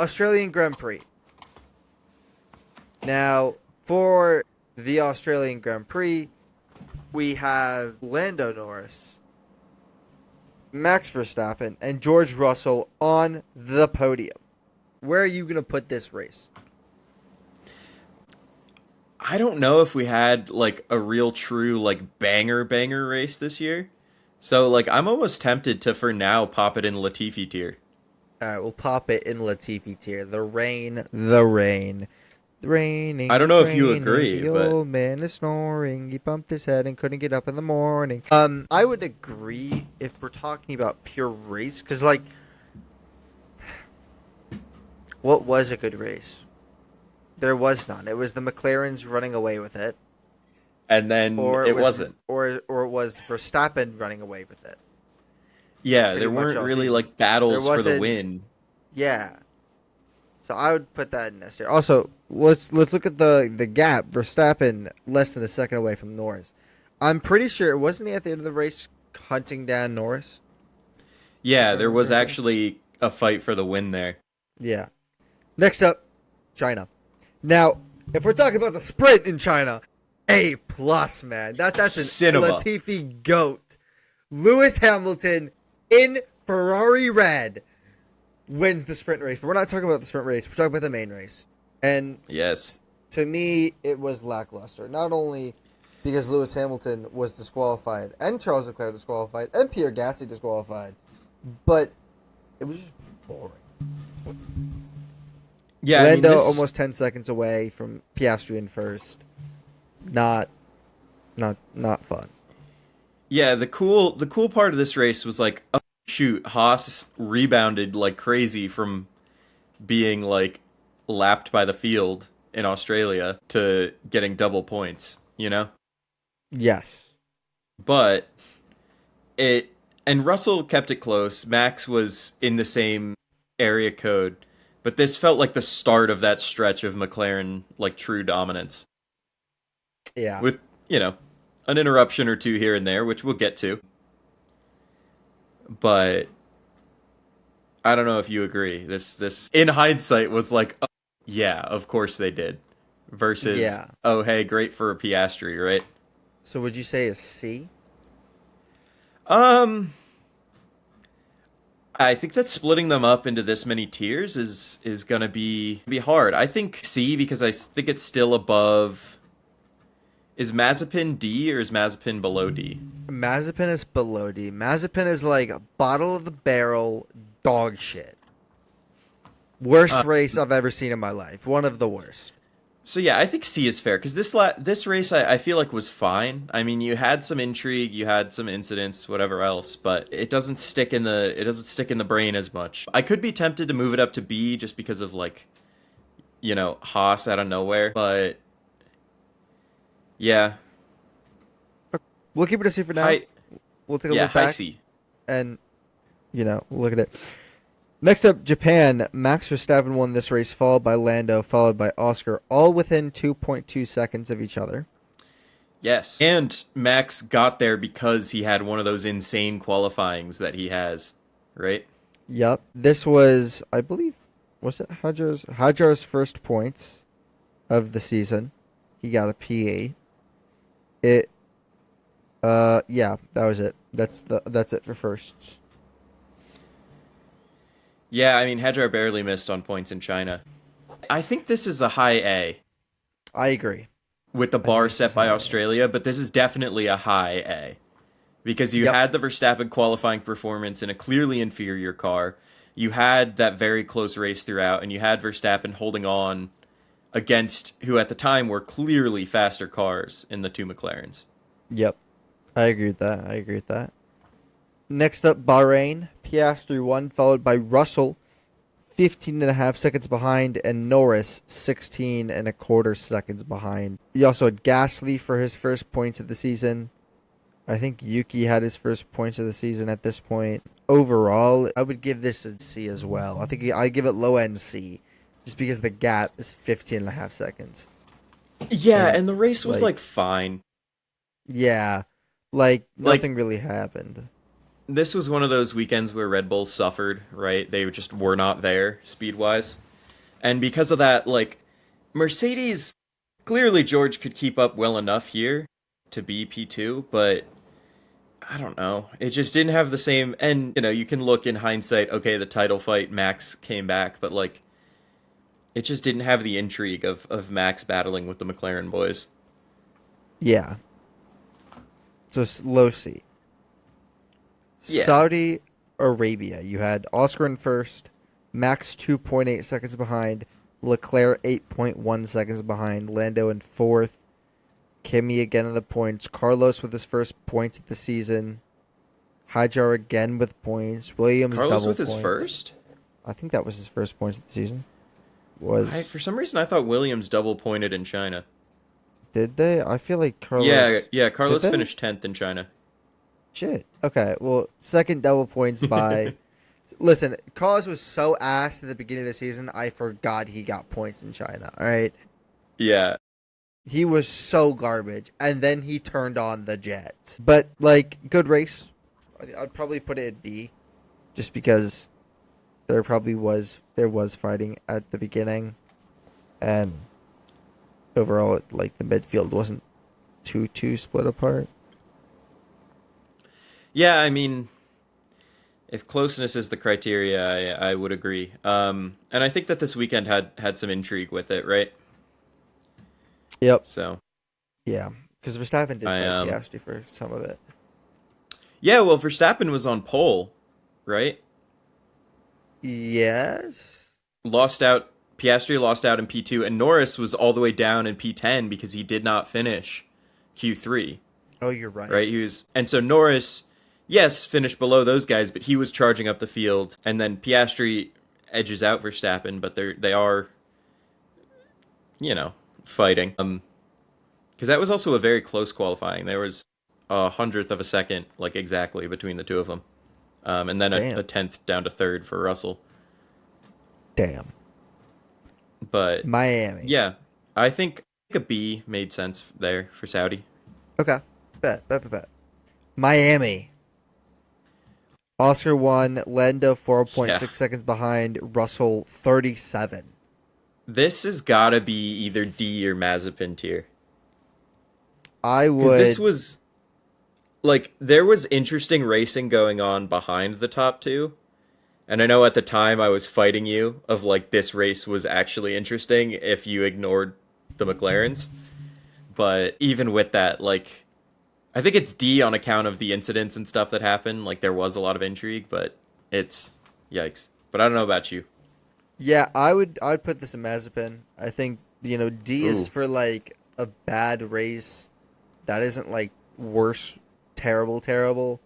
Australian Grand Prix. Now, for the Australian Grand Prix, we have Lando Norris, Max Verstappen, and George Russell on the podium. Where are you going to put this race? I don't know if we had like a real true like banger race this year. So like I'm almost tempted to for now pop it in Latifi tier. All right, we'll pop it in Latifi tier. The I raining, don't it's know if you raining. agree, The but old man is snoring. He bumped his head and couldn't get up in the morning. I would agree if we're talking about pure race, because like, what was a good race? There was none. It was the McLarens running away with it, and then or it it was, wasn't. or it was Verstappen running away with it. Yeah, Pretty there much weren't all really season. like There battles for the wasn't. win. Yeah. So I would put that in this here. Also, let's look at the gap. Verstappen less than a second away from Norris. I'm pretty sure it wasn't he at the end of the race hunting down Norris. If Yeah, I there remember was correctly. actually a fight for the win there. Yeah. Next up, China. Now, if we're talking about the sprint in China, A plus man. That's an Cinema. Latifi goat. Lewis Hamilton in Ferrari red wins the sprint race. But we're not talking about the sprint race. We're talking about the main race. And Yes. to me, it was lackluster. Not only because Lewis Hamilton was disqualified and Charles Leclerc disqualified and Pierre Gasly disqualified, but it was just boring. Yeah, I mean Lando this almost 10 seconds away from Piastri in first. Not, not fun. Yeah, the cool part of this race was like, oh shoot, Haas rebounded like crazy from being like lapped by the field in Australia to getting double points, you know? Yes. But it and Russell kept it close. Max was in the same area code, but this felt like the start of that stretch of McLaren like true dominance Yeah. with, you know, an interruption or two here and there, which we'll get to. But I don't know if you agree. This in hindsight was like, oh, yeah, of course they did. Versus, Yeah. oh hey, great for a Piastri, right? So would you say a C? Um, I think that splitting them up into this many tiers is gonna be hard. I think C because think it's still above. Is Mazepin D or is Mazepin below D? Mazepin is below D. Mazepin is like a bottle of the barrel dog shit. Worst Uh, race I've ever seen in my life. One of the worst. so yeah, I think C is fair because this race I feel like was fine. I mean, you had some intrigue, you had some incidents, whatever else, but it doesn't stick in the brain as much. I could be tempted to move it up to B just because of like, you know, Haas out of nowhere, but yeah, We'll keep it a C for now. high We'll take a yeah look high back C. and, look at it. Next up, Japan. Max Verstappen won this race, followed by Lando, followed by Oscar, all within 2.2 seconds of each other. Yes, and Max got there because he had one of those insane qualifyings that he has, right? Yup. This was, I believe, was it Hajar's first points of the season. He got a P8. It, yeah, that was it. That's it for firsts. Yeah, I mean, Hedger barely missed on points in China. I think this is a high A I agree. with the I think bar this is set by high. Australia, but this is definitely a high A because you Yep. had the Verstappen qualifying performance in a clearly inferior car. You had that very close race throughout, and you had Verstappen holding on against who at the time were clearly faster cars in the two McLarens. Yep. I agree with that. Next up, Bahrain. Piastri won, followed by Russell, 15 and a half seconds behind, and Norris, 16 and a quarter seconds behind. You also had Gasly for his first points of the season. I think Yuki had his first points of the season at this point. Overall, I would give this a C as well. I think I give it low end C, just because the gap is 15 and a half seconds. Yeah, And, and the race was like, like fine. yeah, like Like nothing really happened. this was one of those weekends where Red Bull suffered, right? They just were not there speed wise. And because of that, like, Mercedes, clearly George could keep up well enough here to be P2, but I don't know. It just didn't have the same. And, you know, you can look in hindsight, okay, the title fight, Max came back, but, like, it just didn't have the intrigue of Max battling with the McLaren boys. Yeah. So low C. Yeah. Saudi Arabia. You had Oscar in first, Max 2.8 seconds behind, Leclerc 8.1 seconds behind, Lando in fourth, Kimi again in the points, Carlos with his first points of the season, Hajar again with points, Williams Carlos double with his points. first? I think that was his first points of the season. For some reason, I thought Williams double pointed in China. Did they? I feel like Carlos. Yeah. Carlos finished 10th in China. Shit. Okay. Well, second double points by. Listen, Carlos was so ass at the beginning of the season. I forgot he got points in China. All right. Yeah. He was so garbage, and then he turned on the Jets. But like, good race. I'd probably put it at B, just because there was fighting at the beginning, and overall, like the midfield wasn't too split apart. Yeah, I mean, if closeness is the criteria, I would agree. And I think that this weekend had some intrigue with it, right? Yep. So Yeah, because Verstappen did I fight Piastri for some of it. yeah, well, Verstappen was on pole, right? Yes. Piastri lost out in P2, and Norris was all the way down in P10 because he did not finish Q3. Oh, you're right. Right? And so Norris, yes, finished below those guys, but he was charging up the field, and then Piastri edges out Verstappen, but they are, you know, fighting. Because that was also a very close qualifying. There was a hundredth of a second, like exactly, between the two of them, and then a tenth down to third for Russell. Damn. But Miami. yeah, I think a B made sense there for Saudi. Okay. Bet. Miami. Oscar 1, Lando 4.6 seconds behind, Russell 37. This has got to be either D or Mazepin tier. I would. Because this was, like, there was interesting racing going on behind the top two. And I know at the time I was fighting you of, like, this race was actually interesting if you ignored the McLarens. But even with that, like, I think it's D on account of the incidents and stuff that happened. Like, there was a lot of intrigue, but it's yikes. But I don't know about you. Yeah, I would put this in Mazepin. I think, D is for, like, a bad race that isn't, like, worse, terrible.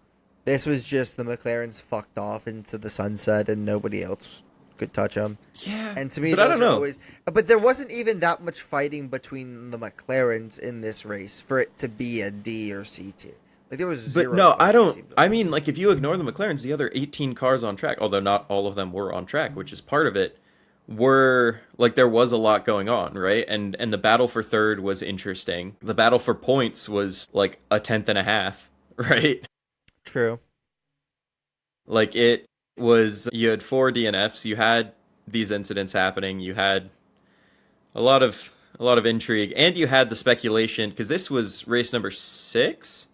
This was just the McLarens fucked off into the sunset and nobody else could touch them. Yeah, and to me, but I don't know. But there wasn't even that much fighting between the McLarens in this race for it to be a D or C tier. Like there was zero. But no, I don't. I mean, like if you ignore the McLarens, the other 18 cars on track, although not all of them were on track, which is part of it, were like there was a lot going on, right? And the battle for third was interesting. The battle for points was like a tenth and a half, right? True. Like it was, you had 4 DNFs, you had these incidents happening, you had a lot of intrigue, and you had the speculation because this was race number 6.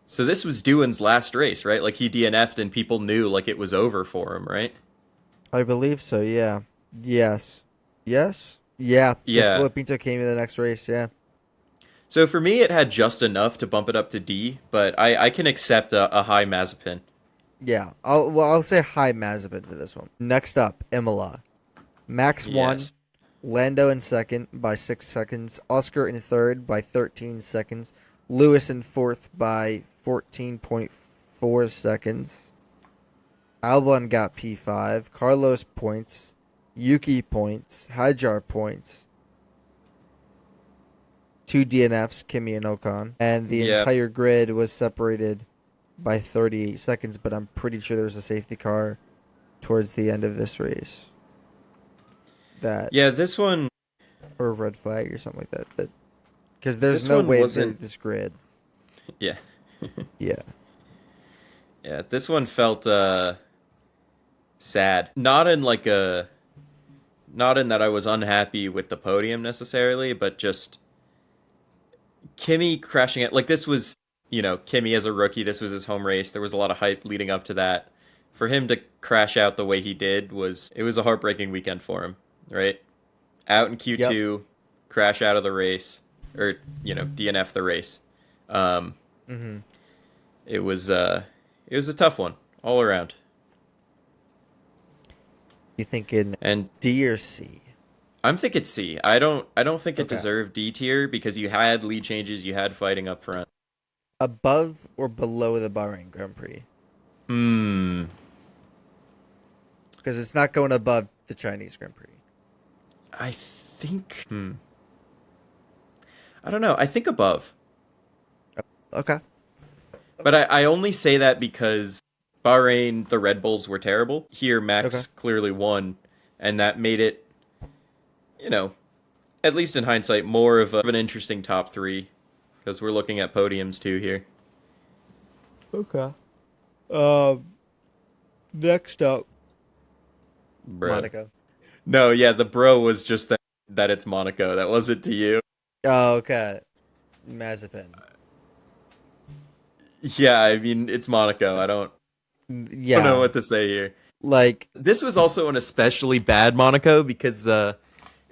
So this was Doohan's last race, right? Like he DNF'd and people knew like it was over for him, right? I believe so. Yeah. Yes. Yeah. Pinto came in the next race. Yeah. So for me, it had just enough to bump it up to D, but I can accept a high Mazepin. Yeah, I'll say high Mazepin for this one. Next up, Imola. Max won, Lando in second by 6 seconds, Oscar in third by 13 seconds, Lewis in fourth by 14.4 seconds. Albon got P5, Carlos points, Yuki points, Hajar points, 2 DNFs, Kimi and Ocon, and the entire grid was separated by 38 seconds, but I'm pretty sure there was a safety car towards the end of this race. This one, or a red flag or something like that. Because there's no way this grid. Yeah. Yeah. Yeah, this one felt sad. Not in like a Not in that I was unhappy with the podium necessarily, but just Kimi crashing it. Like, this was, Kimi as a rookie, this was his home race. There was a lot of hype leading up to that. For him to crash out the way he did it was a heartbreaking weekend for him, right? Out in Yep. Q2, crash out of the race, or, DNF the race. Um, Mm-hmm. it was a tough one all around. You thinking And D or C? I'm thinking C. I don't think it Okay. deserved D tier because you had lead changes, you had fighting up front. Above or below the Bahrain Grand Prix? Hmm. Because it's not going above the Chinese Grand Prix. I think. I don't know. I think above. Okay. But I only say that because Bahrain, the Red Bulls were terrible. Here, Max Okay. clearly won, and that made it, you know, at least in hindsight, more of an interesting top three because we're looking at podiums too here. Okay. Next up, Bro. Monaco. No, yeah, the bro was just that it's Monaco. That wasn't to you. Oh, okay. Mazepin. Yeah, I mean, it's Monaco. I don't know Yeah. what to say here. Like, This was also an especially bad Monaco because it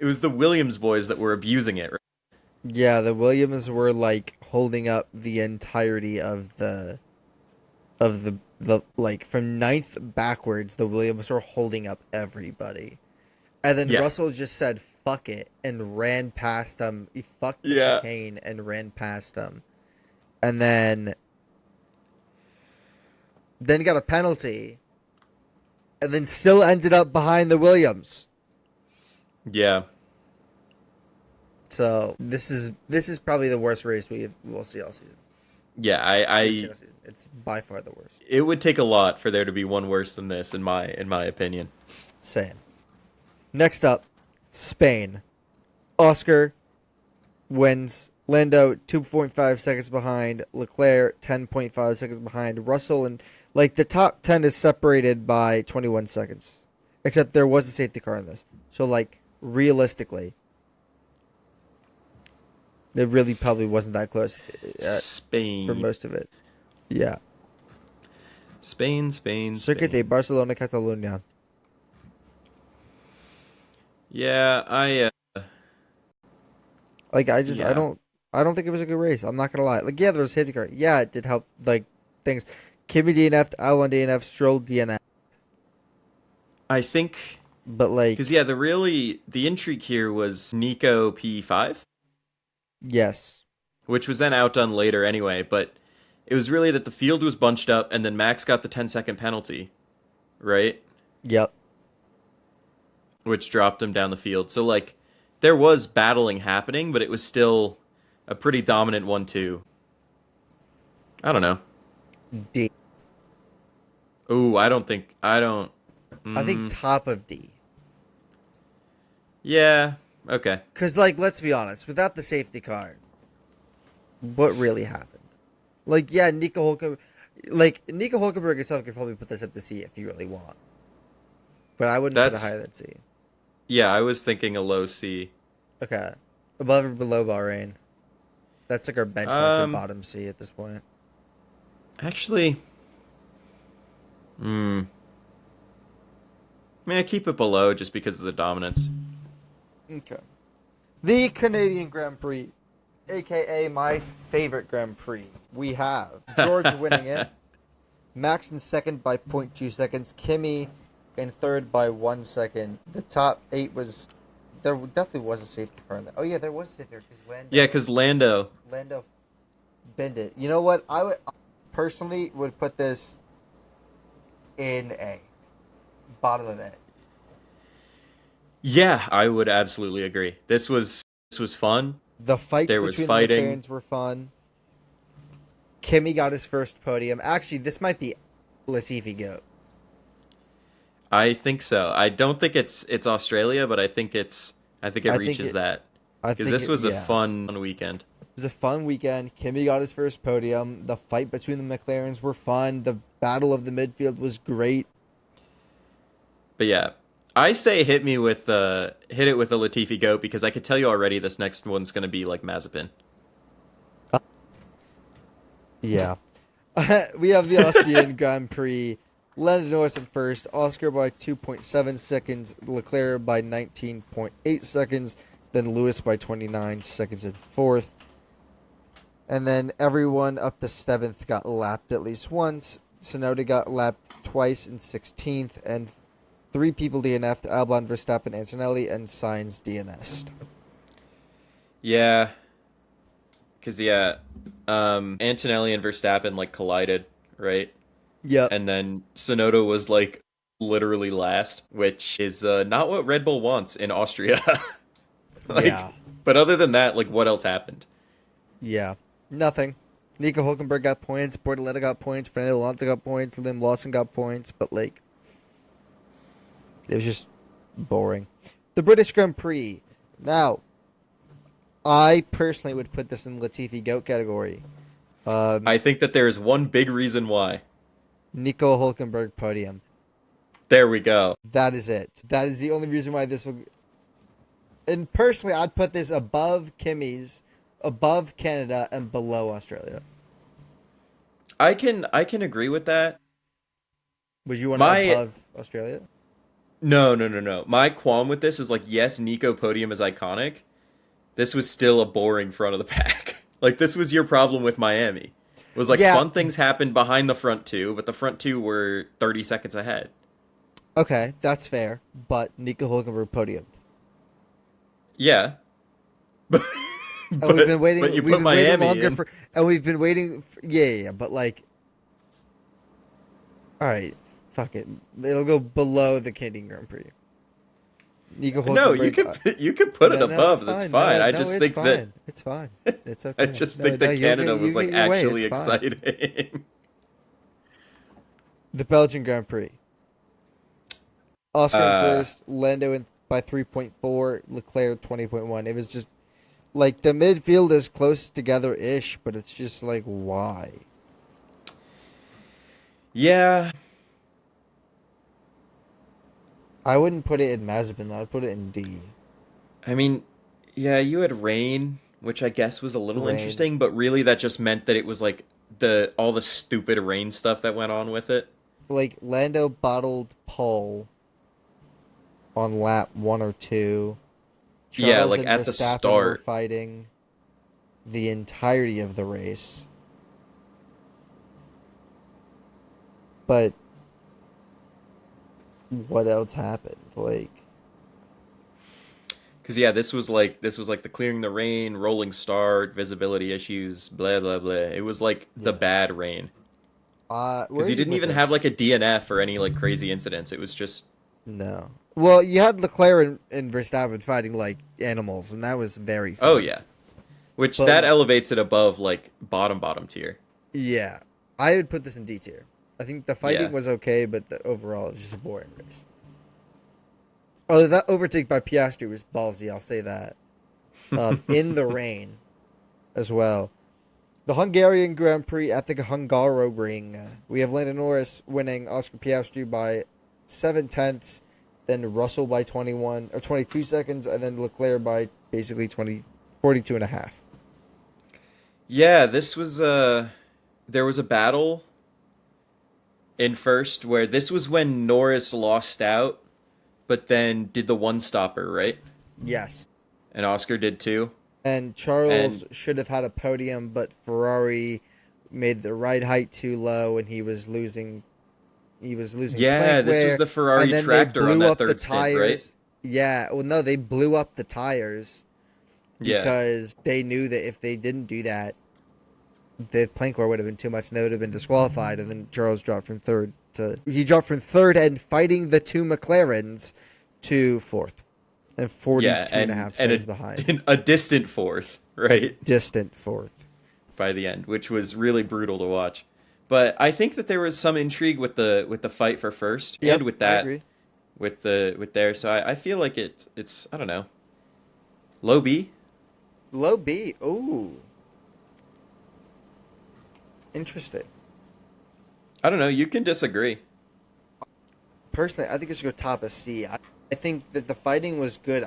was the Williams boys that were abusing it. Right? yeah, the Williams were like holding up the entirety of the like from ninth backwards, the Williams were holding up everybody. And then Yeah. Russell just said fuck it and ran past him. He fucked the Yeah. chicane and ran past him. And then got a penalty. And then still ended up behind the Williams. Yeah. So this is probably the worst race we'll see all season. Yeah, It's by far the worst. it would take a lot for there to be one worse than this in my opinion. Same. Next up, Spain. Oscar wins. Lando 2.5 seconds behind. Leclerc 10.5 seconds behind. Russell and like the top 10 is separated by 21 seconds. Except there was a safety car in this. So like realistically, it really probably wasn't that close Spain. for most of it. Yeah. Spain. Circuit de Barcelona, Catalunya. Yeah, Like I Yeah. don't think it was a good race. I'm not gonna lie. Like yeah, there was a safety car. Yeah, it did help like things. Kimmy DNF, Albon DNF, Stroll DNF. I think But like because the intrigue here was Nico P5, yes. which was then outdone later anyway, but it was really that the field was bunched up and then Max got the 10-second penalty, right? Yep. Which dropped him down the field. So like there was battling happening, but it was still a pretty dominant 1-2. I don't know. D. Ooh, I don't. I think top of D. Yeah. Okay. Cause like let's be honest, without the safety car, what really happened? Like yeah, Nico Hulkenberg himself could probably put this up to C if you really want. But I wouldn't put it That's higher than C. yeah. I was thinking a low C. Okay. Above or below Bahrain? That's like our benchmark for bottom C at this point. Actually, I mean, I keep it below just because of the dominance. Okay. The Canadian Grand Prix, aka my favorite Grand Prix. We have George winning it, Max in second by 0.2 seconds, Kimi in third by 1 second. The top 8 was there definitely was a safety car in there. Oh yeah, there was a safety car because Yeah, because Lando. bend it. You know what? I personally would put this in A, bottom of A. Yeah, I would absolutely agree. This was fun. The fights There was between fighting. the McLarens were fun. Kimi got his first podium. Actually, this might be Latifi GOAT. I think so. I don't think it's Australia, but I think it I think reaches it- that I because think this was a yeah. fun weekend. It was a fun weekend. Kimi got his first podium. The fight between the McLarens were fun. The battle of the midfield was great. But yeah, I say hit it with a Latifi goat because I could tell you already this next one's gonna be like Mazepin. Yeah. We have the Austrian Grand Prix. Lando Norris in first, Oscar by 2.7 seconds, Leclerc by 19.8 seconds, then Lewis by 29 seconds in fourth. And then everyone up to seventh got lapped at least once. Tsunoda got lapped twice in 16th, and three people DNF'd: Albon, Verstappen, Antonelli, and Sainz DNS'd. Yeah, because Antonelli and Verstappen like collided, right? Yep. And then Tsunoda was like literally last, which is not what Red Bull wants in Austria. Like, Yeah. but other than that, like, what else happened? Yeah. Nothing. Nico Hulkenberg got points, Bortoleto got points, Fernando Alonso got points, Lim Lawson got points, but like, it was just boring. The British Grand Prix. Now, I personally would put this in Latifi GOAT category. I think that there is one big reason why. Nico Hulkenberg podium. There we go. That is it. That is the only reason why this will. And personally, I'd put this above Kimmy's, above Canada, and below Australia. I can agree with that. Would you want My to above Australia? no. My qualm with this is like, yes, Nico podium is iconic. This was still a boring front of the pack. Like, this was your problem with Miami. It was like, Yeah. fun things happened behind the front two, but the front two were 30 seconds ahead. Okay, that's fair. But Nico Hulkenberg podium. Yeah. But, And we've been waiting. but you We've put been Miami waiting longer in. for. And we've been waiting. Yeah. But like, all right, fuck it. It'll go below the Canadian Grand Prix. Nico Hulkenberg. No, you could put it no, above. it's That's fine. No, I no, just it's think fine. that It's fine. It's okay. I just think that Canada was like actually exciting. The Belgian Grand Prix. Oscar in first, Lando in by 3.4, Leclerc 20.1. It was just like the midfield is close together ish, but it's just like why? Yeah. I wouldn't put it in Mazepin though. I'd put it in D. I mean, yeah, you had rain, which I guess was a little Rain. interesting, but really that just meant that it was like all the stupid rain stuff that went on with it. Like Lando bottled pole on lap 1 or 2. Yeah, Charles like and at the Verstappen start. were fighting the entirety of the race. But what else happened? Like, Cause yeah, this was like the clearing the rain, rolling start, visibility issues, blah blah blah. It was like the Yeah. bad rain. where Because did you didn't put even this? have like a DNF or any like crazy incidents. It was just No. Well, you had Leclerc and Verstappen fighting like animals, and that was very fun. oh yeah, which But- that elevates it above like bottom tier. Yeah. I would put this in D tier. I think the fighting Yeah. was okay, but the overall it was just a boring race. Oh, that overtake by Piastri was ballsy, I'll say that. In the rain as well. The Hungarian Grand Prix at the Hungaroring. We have Lando Norris winning, Oscar Piastri by 7/10, then Russell by 21 or 22 seconds, and then Leclerc by basically 42 and a half. Yeah, this was there was a battle in first where this was when Norris lost out, but then did the one stopper, right? Yes. And Oscar did too. And Charles should have had a podium, but Ferrari made the ride height too low, and he was losing. Yeah, this was plank the Ferrari and then tractor they blew on that up the third stint, tires. right? Yeah, well, no, they blew up the tires Yeah. because they knew that if they didn't do that, the plank wear would have been too much, and they would have been disqualified. And then Charles dropped from third and fighting the two McLarens to fourth, and 42 and a half seconds behind. A distant fourth, right? Distant fourth. By the end, which was really brutal to watch. But I think that there was some intrigue with the fight for first, Yep, and with I that, agree. with there. So I feel like it's I don't know, low B. Low B. Ooh. Interesting. I don't know. You can disagree. Personally, I think it should go top of C. I think that the fighting was good.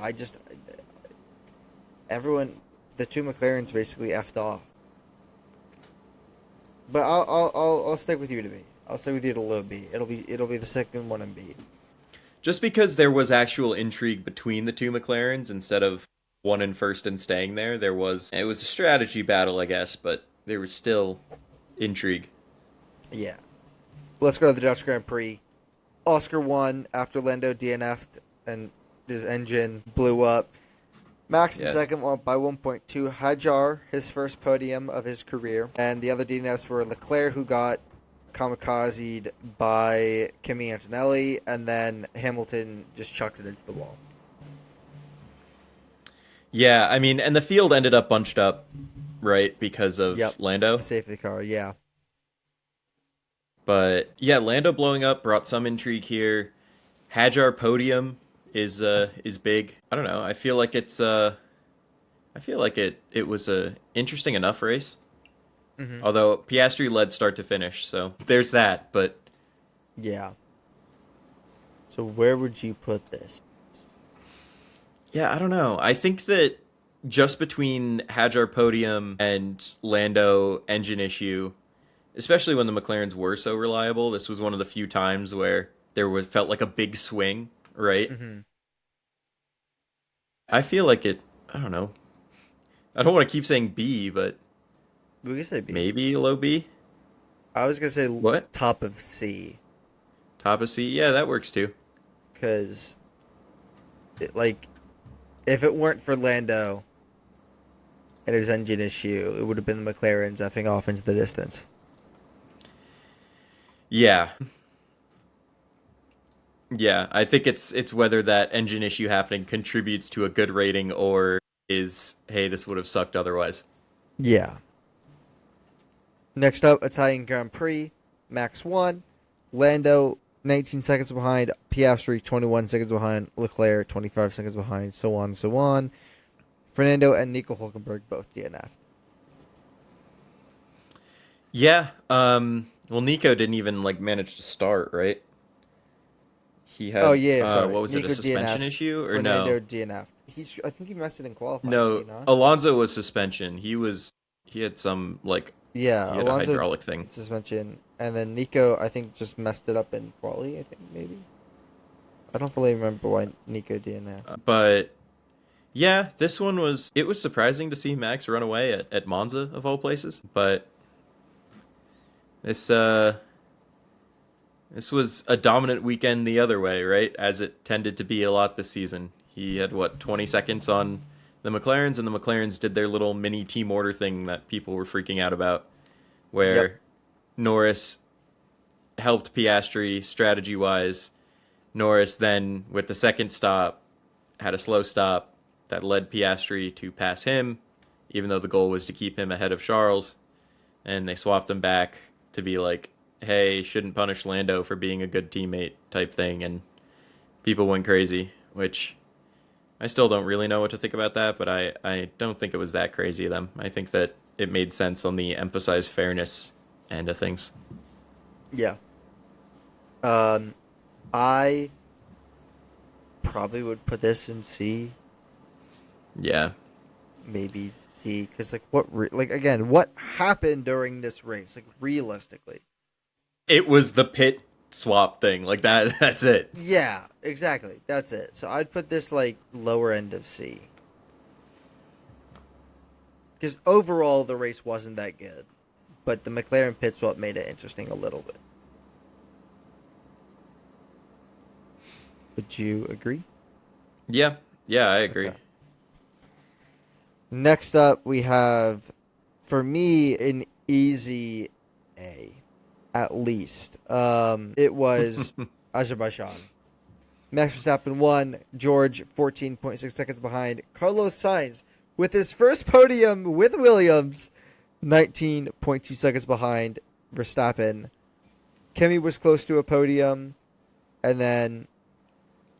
Everyone, the two McLarens basically effed off. But I'll stick with you to B. I'll stick with you to low B. It'll be the second one in B. Just because there was actual intrigue between the two McLarens instead of one in first and staying there, it was a strategy battle, I guess, but there was still intrigue. Yeah. Let's go to the Dutch Grand Prix. Oscar won after Lando DNF'd and his engine blew up. Max the Yes. second one by 1.2. Hajar, his first podium of his career. And the other DNFs were Leclerc, who got kamikazed by Kimi Antonelli, and then Hamilton just chucked it into the wall. Yeah, I mean, and the field ended up bunched up, right, because of Yep. Lando. The safety car, yeah. But yeah, Lando blowing up brought some intrigue here. Hajar podium is big. I don't know. I feel like it was a interesting enough race. Mm-hmm. Although Piastri led start to finish, so there's that. But Yeah. So where would you put this? yeah, I don't know. I think that just between Hajar podium and Lando engine issue, especially when the McLarens were so reliable, this was one of the few times where felt like a big swing, right? Mm-hmm. I feel like it. I don't know. I don't want to keep saying B, but We could say B. maybe low B. I was gonna say What? top of C, Top of C. Yeah, that works too. because, if it weren't for Lando and his engine issue, it would have been the McLarens effing off into the distance. Yeah. Yeah, I think it's whether that engine issue happening contributes to a good rating or is, hey, this would have sucked otherwise. Yeah. Next up, Italian Grand Prix. Max won. Lando 19 seconds behind. Piastri 21 seconds behind. Leclerc 25 seconds behind. So on, so on. Fernando and Nico Hulkenberg both DNF'd. Yeah. Well, Nico didn't even manage to start, right? He had. Oh yeah, sorry. What was Nico it? A suspension DNF'd. issue or Fernando no? DNF'd. I think he messed it in qualifying. No, Did he not? Alonso was suspension. He had some Yeah, he had a Alonso hydraulic thing. suspension, and then Nico, I think, just messed it up in quali. I think maybe. I don't fully remember why Nico DNF'd. But yeah, it was surprising to see Max run away at Monza of all places. But this this was a dominant weekend the other way, right? As it tended to be a lot this season. He had 20 seconds on the McLarens, and the McLarens did their little mini team order thing that people were freaking out about, where Yep. Norris helped Piastri strategy wise. Norris then, with the second stop, had a slow stop that led Piastri to pass him, even though the goal was to keep him ahead of Charles. And they swapped him back to be like, hey, shouldn't punish Lando for being a good teammate type thing. And people went crazy, which I still don't really know what to think about that, but I don't think it was that crazy of them. I think that it made sense on the emphasized fairness end of things. Yeah. I probably would put this in C, Yeah. maybe D, because again, what happened during this race? Realistically. It was the pit swap thing. That's it. Yeah, exactly. That's it. So I'd put this lower end of C. Because overall the race wasn't that good, but the McLaren pit swap made it interesting a little bit. Would you agree? Yeah. Yeah, I agree. Okay. Next up, we have, for me, an easy A, at least. It was Azerbaijan. Max Verstappen won. George 14.6 seconds behind. Carlos Sainz with his first podium with Williams, 19.2 seconds behind Verstappen. Kimi was close to a podium, and then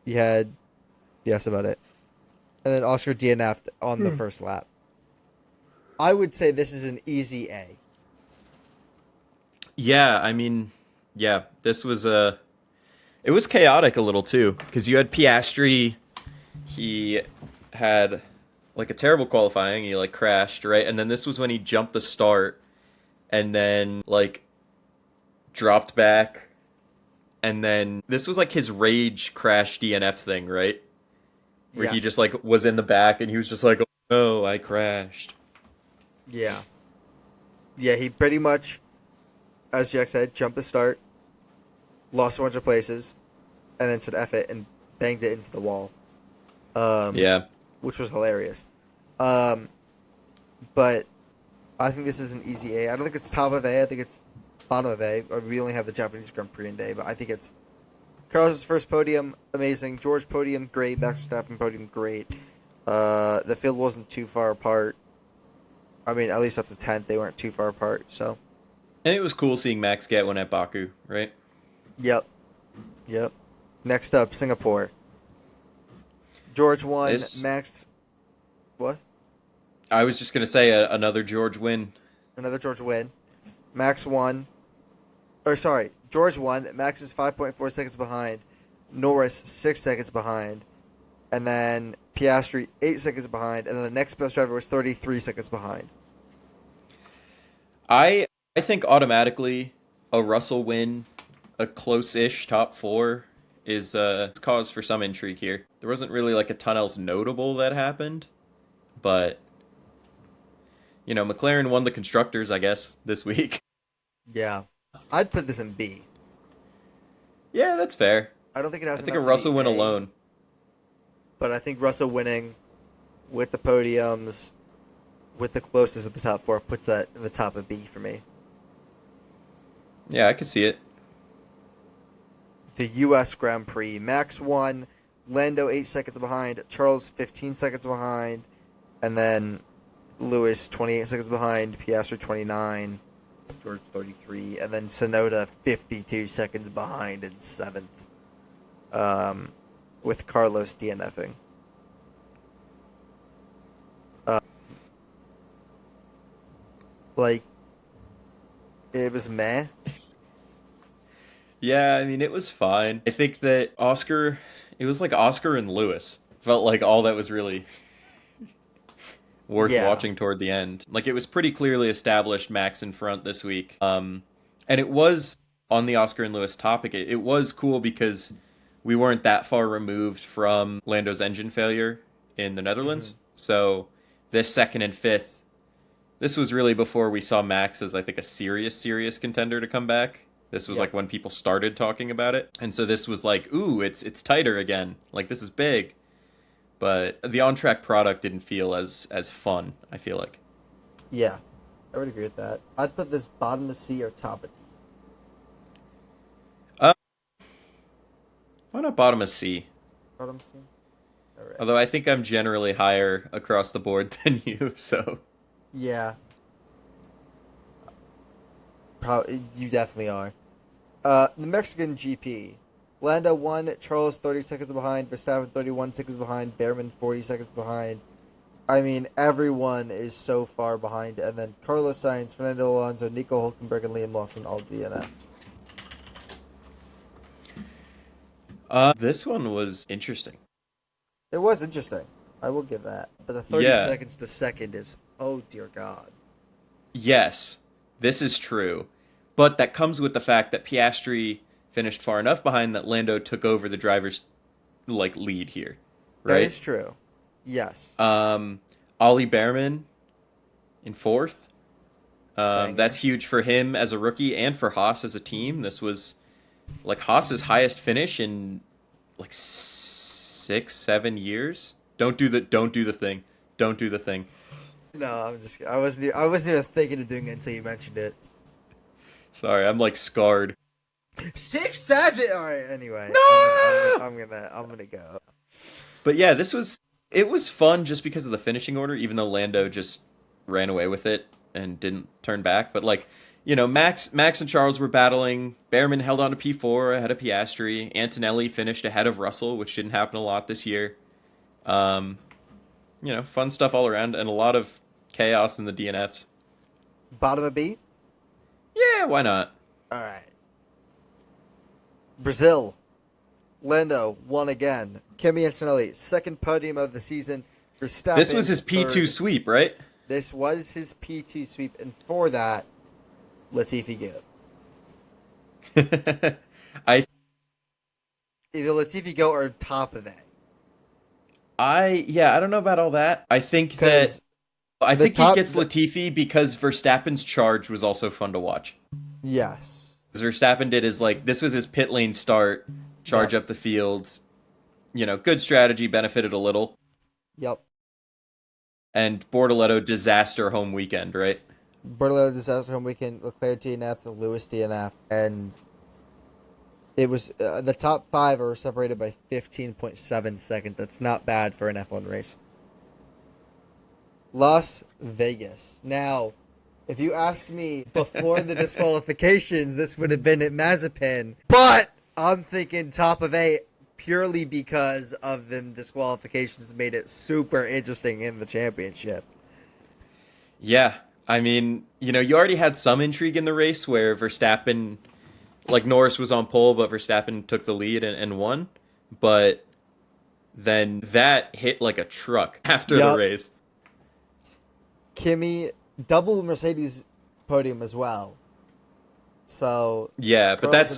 you had, yes, about it. And then Oscar DNF'd on the first lap. I would say this is an easy A. Yeah, I mean, yeah, this was It was chaotic a little too, because you had Piastri. He had like a terrible qualifying. He like crashed, right? And then this was when he jumped the start, and then like dropped back, and then this was like his rage crash DNF thing, right? Where he Yes. just like was in the back, and he was just like, "Oh no, I crashed." Yeah. Yeah, he pretty much, as Jack said, jumped the start, lost a bunch of places, and then said F it and banged it into the wall. Yeah. Which was hilarious. But I think this is an easy A. I don't think it's top of A. I think it's bottom of A. Or we only have the Japanese Grand Prix in A, but I think it's Carlos's first podium, amazing. George podium, great. Max Verstappen podium, great. The field wasn't too far apart. I mean, at least up to 10th, they weren't too far apart. So, And it was cool seeing Max get one at Baku, right? yep. Next up, Singapore. George won. This- Max, what? I was just gonna say another George win. Another George win. Max won. Or sorry, George won. Max is 5.4 seconds behind. Norris 6 seconds behind, and then Piastri 8 seconds behind, and then the next best driver was 33 seconds behind. I think automatically a Russell win, a close-ish top four is cause for some intrigue here. There wasn't really like a ton else notable that happened, but you know, McLaren won the constructors, I guess, this week. Yeah, I'd put this in B. Yeah, that's fair. I don't think it has. I think a enough to Russell be win A, alone. but I think Russell winning with the podiums, with the closest of the top four, puts that in the top of B for me. Yeah, I could see it. The U.S. Grand Prix. Max won. Lando 8 seconds behind. Charles 15 seconds behind. And then Lewis 28 seconds behind. Piastri 29. George 33. And then Tsunoda 52 seconds behind in 7th. With Carlos DNFing. Like, it was meh. Yeah, I mean, it was fine. I think that it was like Oscar and Lewis. Felt like all that was really worth Yeah. watching toward the end. Like, it was pretty clearly established Max in front this week. And it was, on the Oscar and Lewis topic, it was cool because we weren't that far removed from Lando's engine failure in the Netherlands. Mm-hmm. So this second and fifth, this was really before we saw Max as, I think, a serious contender to come back. This was Yeah. like when people started talking about it. And so this was like, ooh, it's tighter again. Like, this is big. But the on-track product didn't feel as fun, I feel like. Yeah, I would agree with that. I'd put this bottom of C or top of D. Why not bottom of C? Bottom C? Alright. Although I think I'm generally higher across the board than you, so... Yeah. Probably, you definitely are. The Mexican GP. Lando won, Charles 30 seconds behind, Verstappen 31 seconds behind, Behrman 40 seconds behind. I mean, everyone is so far behind. And then Carlos Sainz, Fernando Alonso, Nico Hülkenberg, and Liam Lawson all DNF. This one was interesting. It was interesting. I will give that. But the 30 Yeah. seconds to second is, oh dear God. Yes, this is true. But that comes with the fact that Piastri finished far enough behind that Lando took over the driver's like lead here. Right? That is true. Yes. Ollie Behrman in fourth. Banger. That's huge for him as a rookie and for Haas as a team. This was like Haas's highest finish in like 6-7 years. Don't do the thing. Don't do the thing. No, I wasn't even thinking of doing it until you mentioned it. Sorry, I'm like scarred. 6, 7. All right. Anyway, No! I'm gonna go. But yeah, it was fun just because of the finishing order, even though Lando just ran away with it and didn't turn back. But like, you know, Max and Charles were battling. Behrman held on to P4 ahead of Piastri. Antonelli finished ahead of Russell, which didn't happen a lot this year. You know, fun stuff all around and a lot of chaos in the DNFs. Bottom of B. Yeah, why not? All right. Brazil. Lando won again. Kimi Antonelli, second podium of the season. Verstappen, This was his P2 third. sweep, right? This was his P2 sweep, and for that, Latifi Goat. I Either Latifi Goat or top of it. I don't know about all that. I think he Because gets Latifi because Verstappen's charge was also fun to watch. yes. Because Verstappen did this was his pit lane start, charge up the field. Good strategy, benefited a little. Yep. And Bortoleto disaster home weekend, right? Bortoleto disaster home weekend, Leclerc DNF, Lewis DNF, and it was the top 5 are separated by 15.7 seconds. That's not bad for an F1 race. Las Vegas. Now, if you asked me before the disqualifications, this would have been at Mazepin, but I'm thinking top of 8 purely because of the disqualifications made it super interesting in the championship. Yeah, I mean, you already had some intrigue in the race where Verstappen, Norris was on pole, but Verstappen took the lead and won. But then that hit like a truck after the race. Kimi, double Mercedes podium as well. So yeah, but that's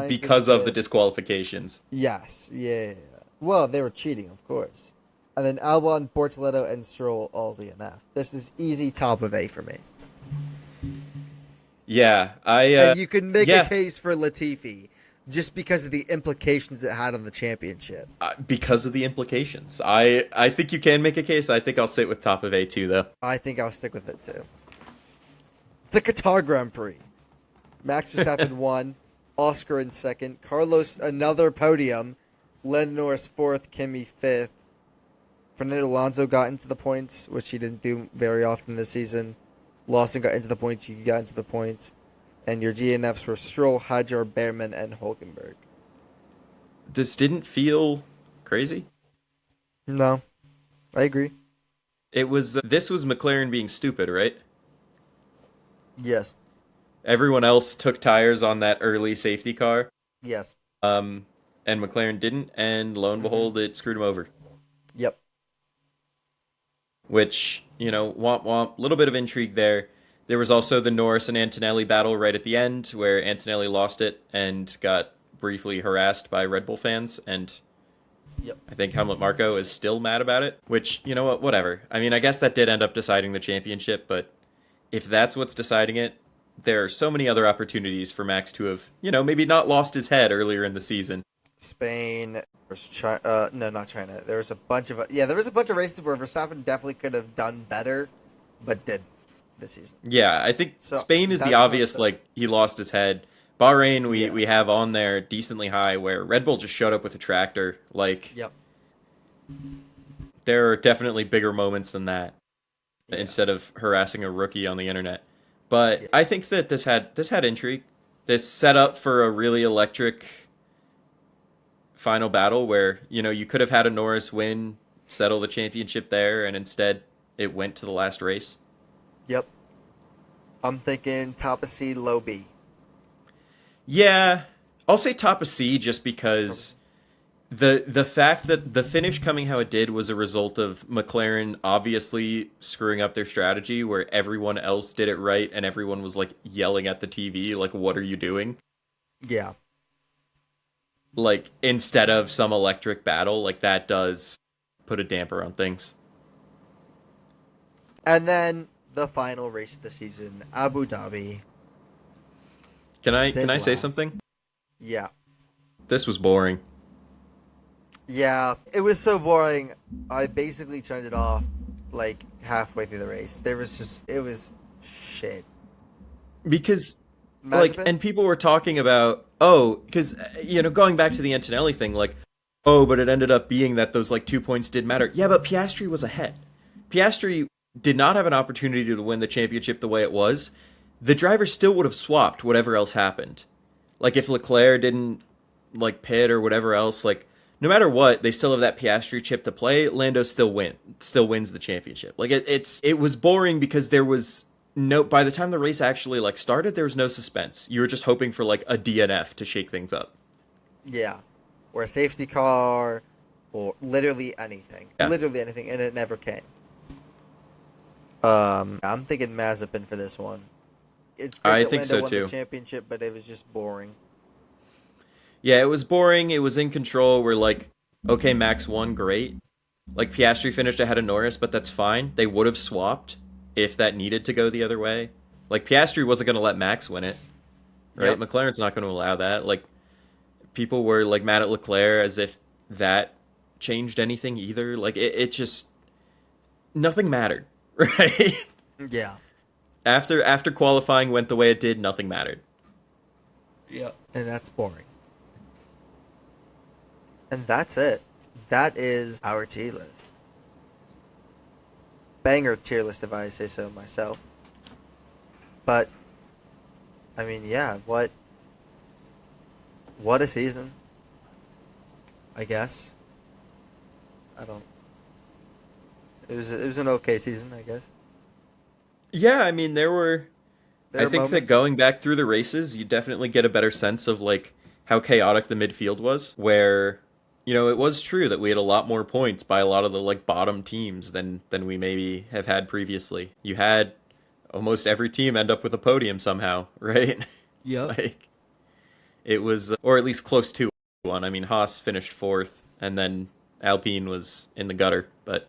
because of the disqualifications. Yes, yeah. Well, they were cheating, of course. And then Albon, Bortoleto, and Stroll all DNF. This is easy top of A for me. Yeah, and you can make a case for Latifi just because of the implications it had on the championship. Because of the implications, I think you can make a case. I think I'll sit with top of A too, though. I think I'll stick with it too. The Qatar Grand Prix. Max Verstappen won, Oscar in second, Carlos another podium, Lando Norris fourth, Kimi fifth. Fernando Alonso got into the points, which he didn't do very often this season. Lawson got into the points, you got into the points. And your DNFs were Stroll, Hadjar, Behrman, and Hulkenberg. This didn't feel crazy? No, I agree. This was McLaren being stupid, right? Yes. Everyone else took tires on that early safety car. Yes. And McLaren didn't, and lo and behold, it screwed him over. Yep. Which, womp womp, little bit of intrigue there. There was also the Norris and Antonelli battle right at the end, where Antonelli lost it and got briefly harassed by Red Bull fans, and I think Helmut Marko is still mad about it, which, you know what, whatever. I mean, I guess that did end up deciding the championship, but if that's what's deciding it, there are so many other opportunities for Max to have, maybe not lost his head earlier in the season. Spain versus China. No, not China. There was a bunch of races where Verstappen definitely could have done better, but did this season. Yeah, I think Spain is the obvious, he lost his head. Bahrain, we have on there decently high, where Red Bull just showed up with a tractor. Yep. There are definitely bigger moments than that, instead of harassing a rookie on the internet. But I think that this had intrigue. This set up for a really electric final battle where, you could have had a Norris win, settle the championship there, and instead it went to the last race. Yep. I'm thinking top of C, low B. Yeah, I'll say top of C just because the fact that the finish coming how it did was a result of McLaren obviously screwing up their strategy, where everyone else did it right and everyone was yelling at the TV, what are you doing? Yeah. Instead of some electric battle, that does put a damper on things. And then the final race of the season, Abu Dhabi. Can I say something? Yeah. This was boring. Yeah, it was so boring. I basically turned it off halfway through the race. It was shit. Because and people were talking about, because going back to the Antonelli thing, but it ended up being that those 2 points did matter. Yeah, but Piastri was ahead. Piastri did not have an opportunity to win the championship the way it was. The driver still would have swapped whatever else happened. If Leclerc didn't pit or whatever else, no matter what, they still have that Piastri chip to play. Lando still wins the championship. It was boring because there was by the time the race actually started, there was no suspense. You were just hoping for a DNF to shake things up. Yeah. or a safety car or literally anything. Yeah. Literally anything, and it never came. I'm thinking Mazepin for this one. It's great I that think Lando so won too. the championship, but it was just boring. Yeah, it was boring. It was in control. We're like, okay, Max won, great. Like Piastri finished ahead of Norris, but that's fine. They would have swapped if that needed to go the other way. Like Piastri wasn't going to let Max win it, right? Yep. McLaren's not going to allow that. Like people were like mad at Leclerc as if that changed anything either. Like it just nothing mattered, right? Yeah. After qualifying went the way it did, nothing mattered. Yep. And that's boring. And that's it. That is our tier list. Banger tier list if I say so myself. But I mean, yeah, what a season. I guess. I don't It was an okay season, I guess. Yeah, I mean there were There I are think that moments. going back through the races, you definitely get a better sense of like how chaotic the midfield was, where it was true that we had a lot more points by a lot of the like bottom teams than we maybe have had previously. You had almost every team end up with a podium somehow, right? Yep. Like it was or at least close to one. I mean, Haas finished 4th and then Alpine was in the gutter, but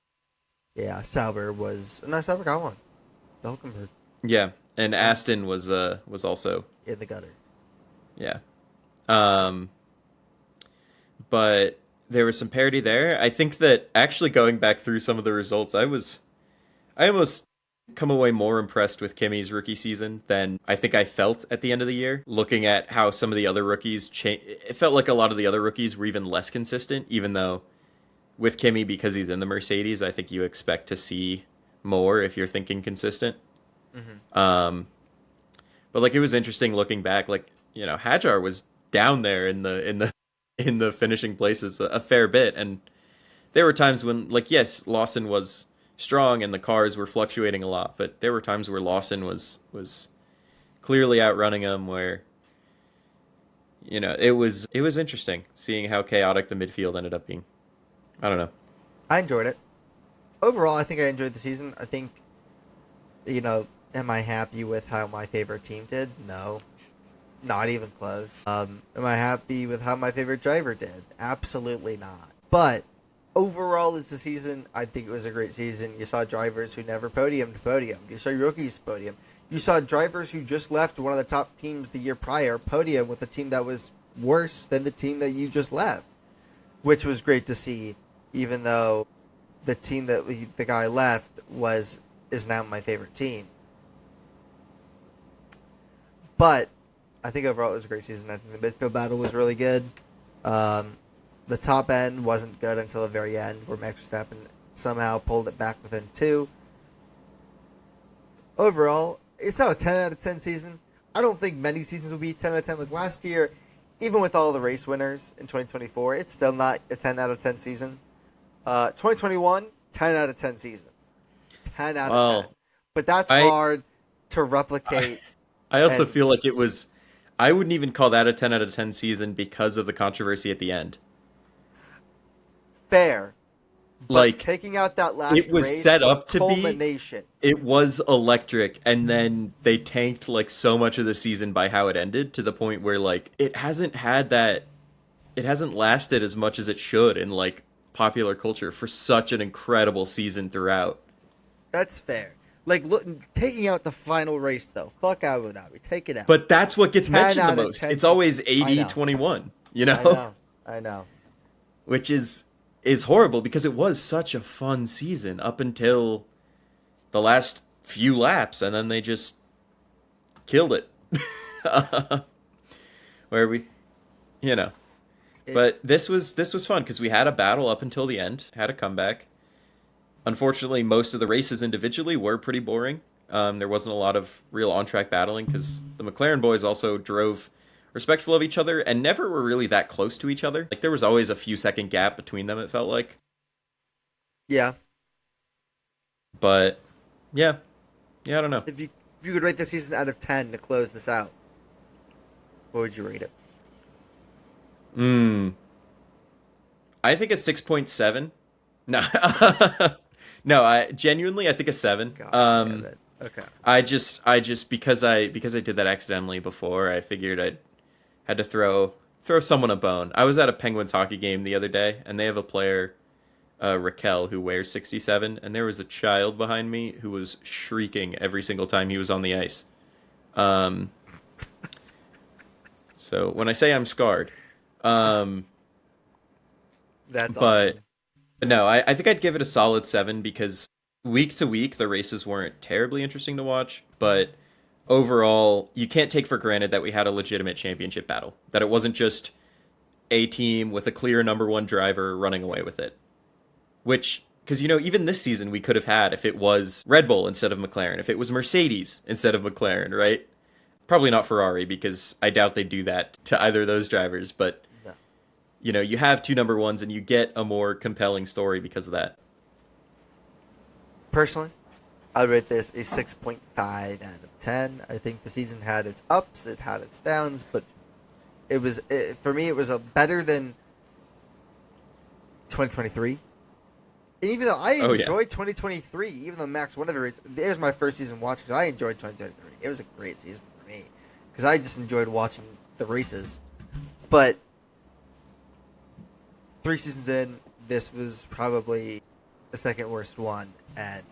Yeah, Sauber got one. The Hulkenberg yeah, and Aston was also in the gutter. yeah. Um but there was some parity there. I think that actually going back through some of the results, I almost come away more impressed with Kimi's rookie season than I think I felt at the end of the year. Looking at how some of the other rookies it felt like a lot of the other rookies were even less consistent, even though with Kimi, because he's in the Mercedes, I think you expect to see more if you're thinking consistent. Mm-hmm. But like it was interesting looking back, like, Hadjar was down there in the finishing places a fair bit, and there were times when, like, yes, Lawson was strong and the cars were fluctuating a lot, but there were times where Lawson was clearly outrunning him, where it was interesting seeing how chaotic the midfield ended up being. I don't know. I enjoyed it. Overall, I think I enjoyed the season. I think, am I happy with how my favorite team did? No. Not even close. Am I happy with how my favorite driver did? Absolutely not. But overall, as the season, I think it was a great season. You saw drivers who never podiumed podium. You saw rookies podium. You saw drivers who just left one of the top teams the year prior podium with a team that was worse than the team that you just left, which was great to see. Even though the team that the guy left is now my favorite team. But I think overall it was a great season. I think the midfield battle was really good. The top end wasn't good until the very end, where Max Verstappen somehow pulled it back within 2. Overall, it's not a 10 out of 10 season. I don't think many seasons will be 10 out of 10. Like last year, even with all the race winners in 2024, it's still not a 10 out of 10 season. 2021, 10 out of 10 season. 10 out of 10. But that's hard to replicate. I also feel like I wouldn't even call that a 10 out of 10 season because of the controversy at the end. Fair. But like taking out that last it was race, set up to culmination. It was electric, and then they tanked like so much of the season by how it ended, to the point where like it hasn't lasted as much as it should in like popular culture for such an incredible season throughout. That's fair. Like, look, taking out the final race, though. Fuck out with that. We take it out. But that's what gets mentioned the most. 10 It's always 80-21, I know. Which is horrible, because it was such a fun season up until the last few laps, and then they just killed it. Where But this was fun because we had a battle up until the end, had a comeback. Unfortunately, most of the races individually were pretty boring. There wasn't a lot of real on-track battling because the McLaren boys also drove respectful of each other and never were really that close to each other. Like there was always a few second gap between them, it felt like. Yeah. But yeah, I don't know. If you could rate the season out of 10 to close this out, what would you rate it? I think a 6.7. No, no. I genuinely, I think a 7. God damn it. Okay. I just because I did that accidentally before. I figured I had to throw someone a bone. I was at a Penguins hockey game the other day, and they have a player, Raquel, who wears 67, and there was a child behind me who was shrieking every single time he was on the ice. Um, so when I say I'm scarred, um, That's but awesome. no, I think I'd give it a solid 7 because week to week the races weren't terribly interesting to watch, but overall you can't take for granted that we had a legitimate championship battle. That it wasn't just a team with a clear number one driver running away with it. Which, because even this season we could have had if it was Red Bull instead of McLaren, if it was Mercedes instead of McLaren, right? Probably not Ferrari because I doubt they do that to either of those drivers, but No. you have two number ones and you get a more compelling story because of that. Personally, I'd rate this a 6.5 out of 10. I think the season had its ups, it had its downs, but for me, it was a better than 2023. And even though I Oh yeah. enjoyed 2023, even though Max won every race, it was my first season watching. I enjoyed 2023. It was a great season for me because I just enjoyed watching the races. But 3 seasons in, this was probably the second worst one, and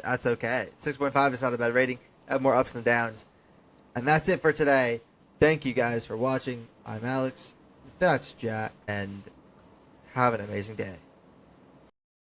that's okay. 6.5 is not a bad rating. I have more ups than downs. And that's it for today. Thank you guys for watching. I'm Alex. That's Jack. And have an amazing day.